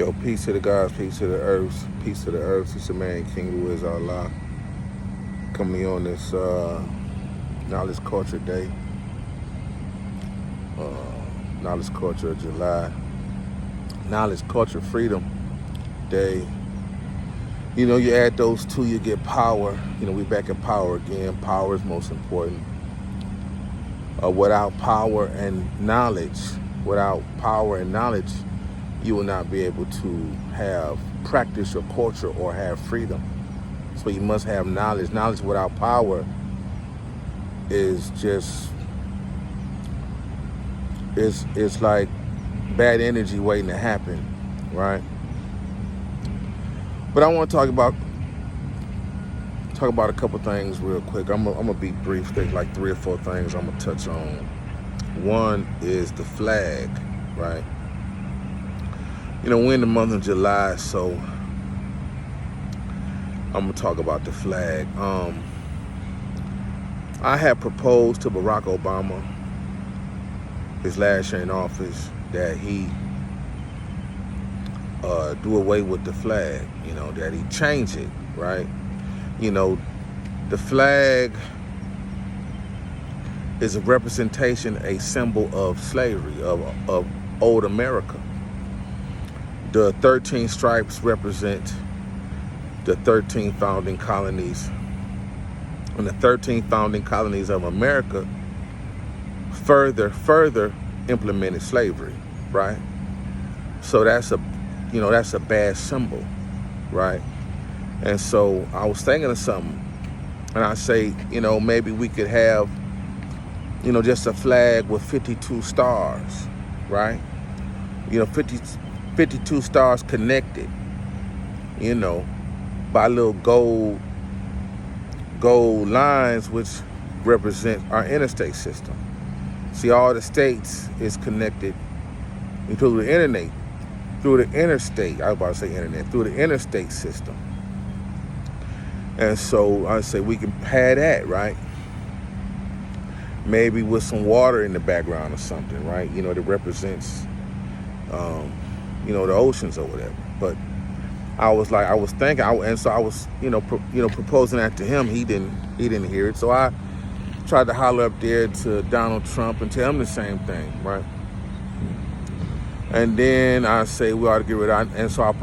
Yo, peace to the gods, peace to the earths, peace to the earth. It's your man, King who is Allah. Coming on this Knowledge Culture Day. Knowledge Culture of July. Knowledge Culture Freedom Day. You know, you add those two, you get power. You know, we back in power again. Power is most important. Without power and knowledge, you will not be able to have practice or culture or have freedom. So you must have knowledge. Knowledge without power is just, it's like bad energy waiting to happen, right? But I want to talk about a couple things real quick. I'm gonna be brief. There's like 3 or 4 things I'm gonna touch on. One is the flag, right? You know, we're in the month of July, so I'm gonna talk about the flag. I had proposed to Barack Obama, his last year in office, that he do away with the flag. You know, that he change it, right? You know, the flag is a representation, a symbol of slavery, of old America. The 13 stripes represent the 13 founding colonies. And the 13 founding colonies of America further implemented slavery, right? So that's a bad symbol, right? And so I was thinking of something, and I say, you know, maybe we could have, you know, just a flag with 52 stars, right? You know, 52 stars connected, you know, by little gold lines, which represent our interstate system. See, all the states is connected through the internet, through the interstate. I was about to say internet, through the interstate system. And so I say we can have that, right? Maybe with some water in the background or something, right? You know, that represents, you know, the oceans or whatever. But I was thinking, and so I was, proposing that to him. He didn't hear it. So I tried to holler up there to Donald Trump and tell him the same thing, right? And then I say we ought to get rid of it. And so I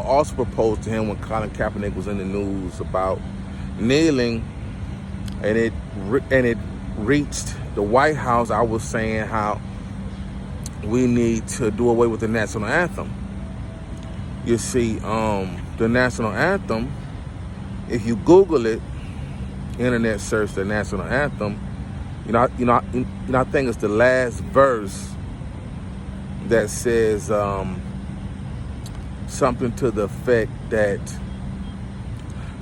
also proposed to him when Colin Kaepernick was in the news about kneeling, and it reached the White House. I was saying how we need to do away with the national anthem. You see, the national anthem, if you Google it, internet search the national anthem, I think it's the last verse that says something to the effect that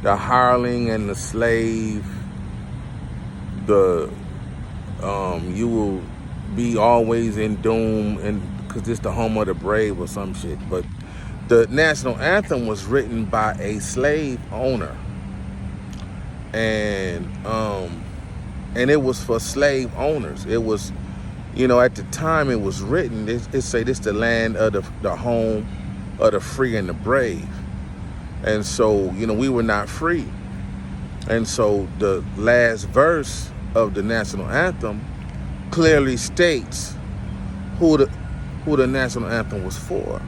the hireling and the slave, you will be always in doom, and because it's the home of the brave or some shit. But the national anthem was written by a slave owner, and it was for slave owners. It was, at the time it was written, it say this the land of the home of the free and the brave. And so, we were not free. And so the last verse of the national anthem clearly states who the national anthem was for.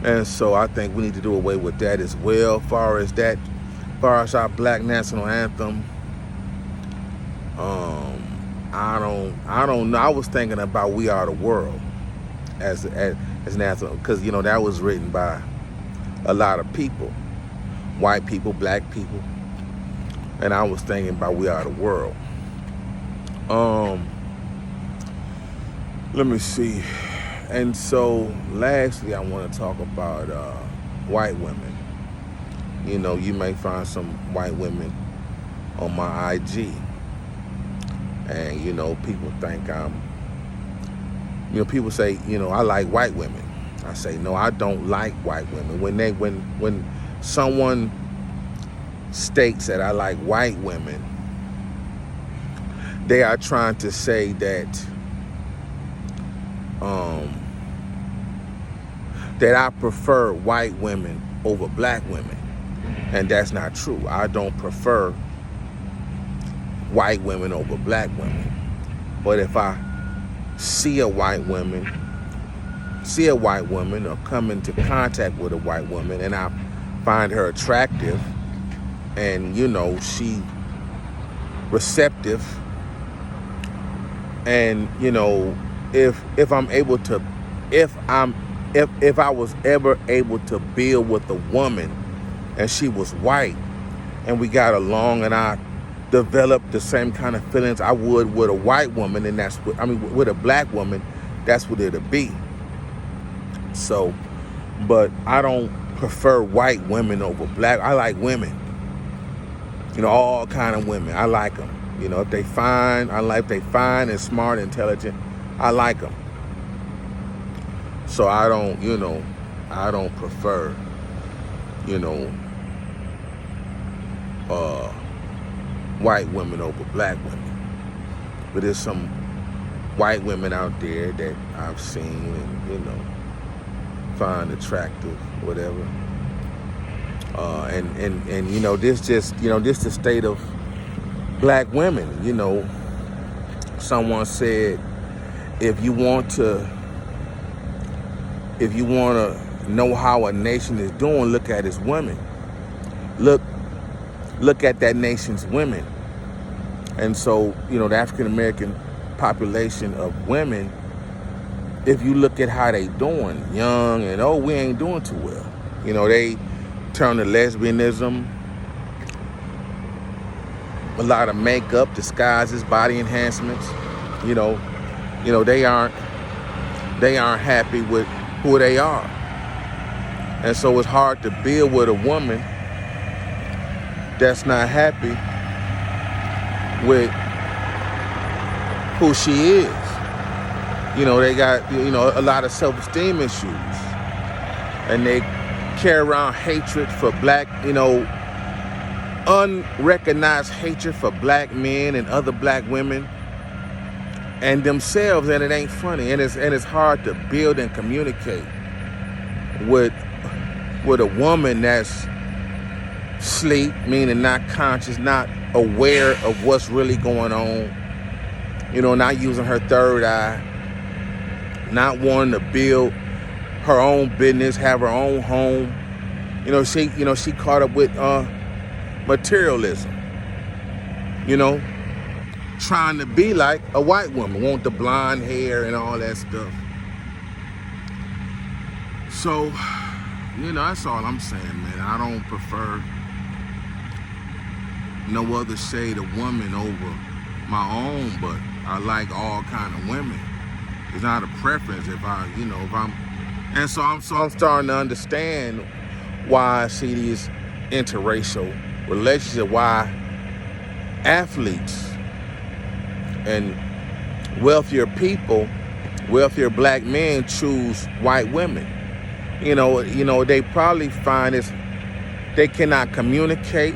And so I think we need to do away with that as well. Far as our black national anthem, I don't know. I was thinking about "We Are the World" as national, because that was written by a lot of people, white people, black people, and I was thinking about "We Are the World." Let me see. And so lastly, I want to talk about white women. You may find some white women on my IG, and people think people say, I like white women. I say, no, I don't like white women. When someone states that I like white women, they are trying to say that that I prefer white women over black women. And that's not true. I don't prefer white women over black women. But if I see a white woman or come into contact with a white woman and I find her attractive and, you know, she receptive, and, you know, if I was ever able to build with a woman and she was white and we got along and I developed the same kind of feelings I would with a white woman, and with a black woman, that's what it'll be. So, but I don't prefer white women over black. I like women, you know, all kind of women. I like them. You know, if they fine and smart, intelligent, I like them. So I don't prefer, you know, white women over black women. But there's some white women out there that I've seen and, you know, find attractive, whatever. And you know, this the state of black women. You know, someone said, if you want to know how a nation is doing, look at its women. Look at that nation's women. And so, you know, the African American population of women, if you look at how they doing, young and we ain't doing too well. You know, they turn to lesbianism, a lot of makeup, disguises, body enhancements. You know, they aren't happy with who they are. And so it's hard to build with a woman that's not happy with who she is. You know, they got, you know, a lot of self-esteem issues. And they carry around hatred for black, you know, unrecognized hatred for black men and other black women and themselves, and it ain't funny. And it's hard to build and communicate with a woman that's asleep, meaning not conscious, not aware of what's really going on, you know, not using her third eye, not wanting to build her own business, have her own home. You know, she caught up with materialism, you know, trying to be like a white woman, want the blonde hair and all that stuff. So, you know, that's all I'm saying, man. I don't prefer no other shade of woman over my own, but I like all kind of women. It's not a preference and so I'm starting to understand why I see these interracial relationships, why athletes and wealthier people, wealthier black men choose white women. You know, they probably find they cannot communicate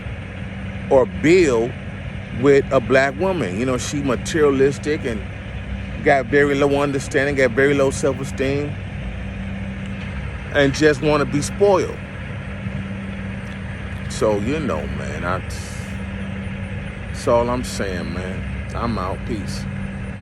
or build with a black woman. You know, she materialistic and got very low understanding, got very low self-esteem, and just want to be spoiled. So, you know, man, that's all I'm saying, man. I'm out. Peace.